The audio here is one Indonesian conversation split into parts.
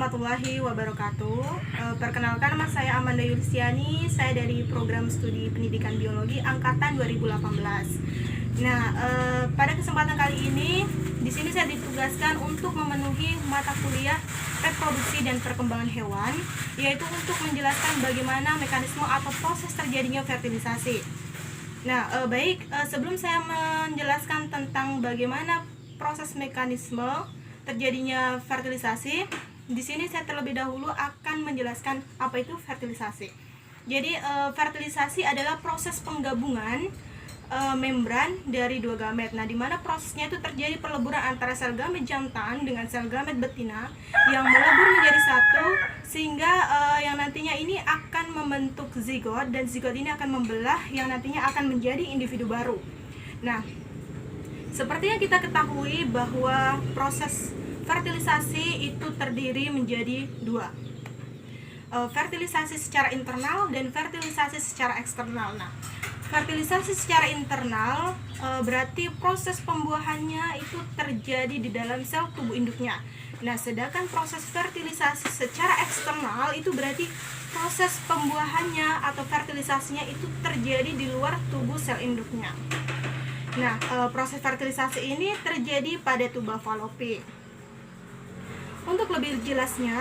warahmatullahi wabarakatuh. Perkenalkan, nama saya Amanda Yulisiani. Saya dari program studi pendidikan biologi angkatan 2018. Nah, pada kesempatan kali ini di sini saya ditugaskan untuk memenuhi mata kuliah reproduksi dan perkembangan hewan, yaitu untuk menjelaskan bagaimana mekanisme atau proses terjadinya fertilisasi. Nah, sebelum saya menjelaskan tentang bagaimana proses mekanisme terjadinya fertilisasi, di sini saya terlebih dahulu akan menjelaskan apa itu fertilisasi. Jadi, fertilisasi adalah proses penggabungan membran dari dua gamet. Nah, di mana prosesnya itu terjadi perleburan antara sel gamet jantan dengan sel gamet betina yang melebur menjadi satu, sehingga yang nantinya ini akan membentuk zigot, dan zigot ini akan membelah yang nantinya akan menjadi individu baru. Nah, seperti yang kita ketahui bahwa proses fertilisasi itu terdiri menjadi dua, fertilisasi secara internal dan fertilisasi secara eksternal. Nah, fertilisasi secara internal berarti proses pembuahannya itu terjadi di dalam sel tubuh induknya. Nah, sedangkan proses fertilisasi secara eksternal itu berarti proses pembuahannya atau fertilisasinya itu terjadi di luar tubuh sel induknya. Nah, proses fertilisasi ini terjadi pada tuba falopi. Untuk lebih jelasnya,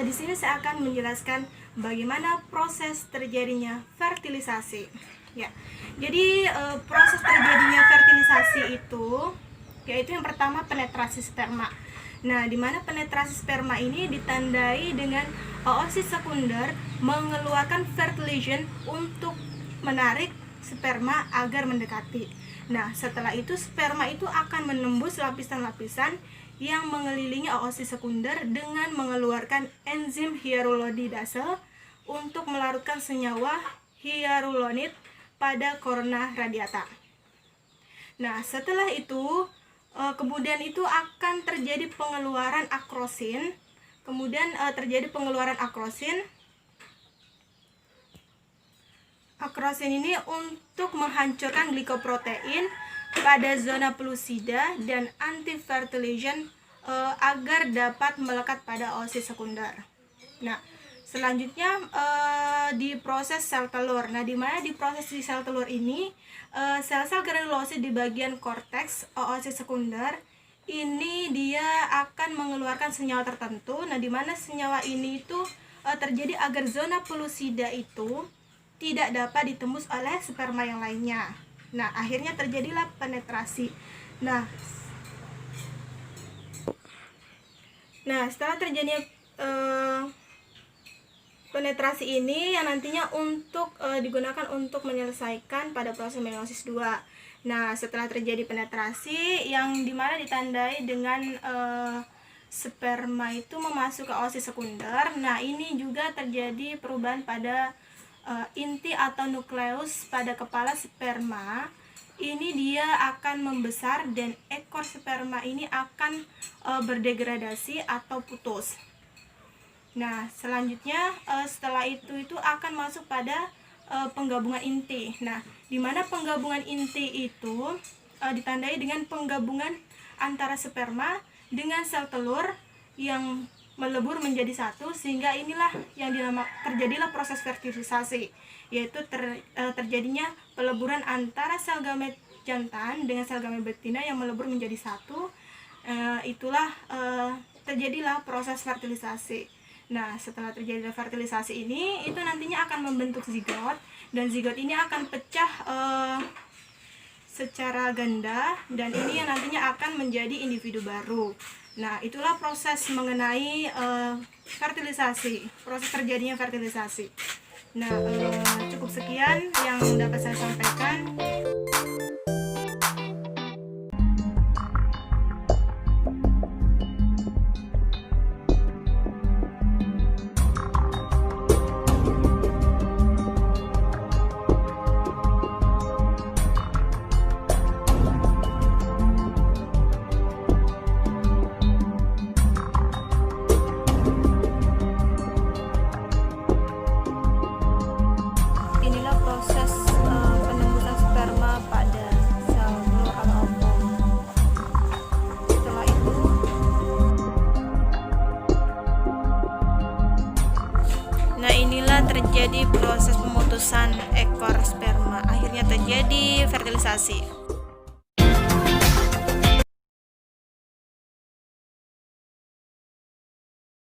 di sini saya akan menjelaskan bagaimana proses terjadinya fertilisasi. Ya, jadi proses terjadinya fertilisasi itu, yaitu yang pertama penetrasi sperma. Nah, di mana penetrasi sperma ini ditandai dengan oosit sekunder mengeluarkan fertilization untuk menarik sperma agar mendekati. Nah, setelah itu sperma itu akan menembus lapisan-lapisan yang mengelilingi oosit sekunder dengan mengeluarkan enzim hyaluronidase untuk melarutkan senyawa hyaluronid pada korona radiata. Nah, setelah itu kemudian itu akan terjadi pengeluaran akrosin. Akrosin ini untuk menghancurkan glikoprotein pada zona pelusida dan anti-fertilization agar dapat melekat pada oosit sekunder. Nah, selanjutnya di proses sel telur. Nah, di mana di proses di sel telur ini sel-sel granulosit di bagian korteks oosit sekunder ini dia akan mengeluarkan senyawa tertentu. Nah, di mana senyawa ini itu terjadi agar zona pelusida itu tidak dapat ditembus oleh sperma yang lainnya. Nah, akhirnya terjadilah penetrasi. Nah, setelah terjadinya penetrasi ini yang nantinya digunakan untuk menyelesaikan pada proses meiosis 2. Nah, setelah terjadi penetrasi yang dimana ditandai dengan sperma itu memasuki oosit sekunder. Nah, ini juga terjadi perubahan pada inti atau nukleus pada kepala sperma. Ini dia akan membesar dan ekor sperma ini akan berdegradasi atau putus. Nah, selanjutnya setelah itu akan masuk pada penggabungan inti. Nah, di mana penggabungan inti itu ditandai dengan penggabungan antara sperma dengan sel telur yang melebur menjadi satu, sehingga inilah yang terjadilah proses fertilisasi, yaitu terjadinya peleburan antara sel gamet jantan dengan sel gamet betina yang melebur menjadi satu. Terjadilah proses fertilisasi. Nah, setelah terjadi fertilisasi ini, itu nantinya akan membentuk zigot, dan zigot ini akan pecah secara ganda, dan ini yang nantinya akan menjadi individu baru. Nah, itulah proses mengenai fertilisasi, proses terjadinya fertilisasi. Nah, cukup sekian yang dapat saya sampaikan. Inilah proses penembusan sperma terjadi proses pemutusan ekor sperma, akhirnya terjadi fertilisasi.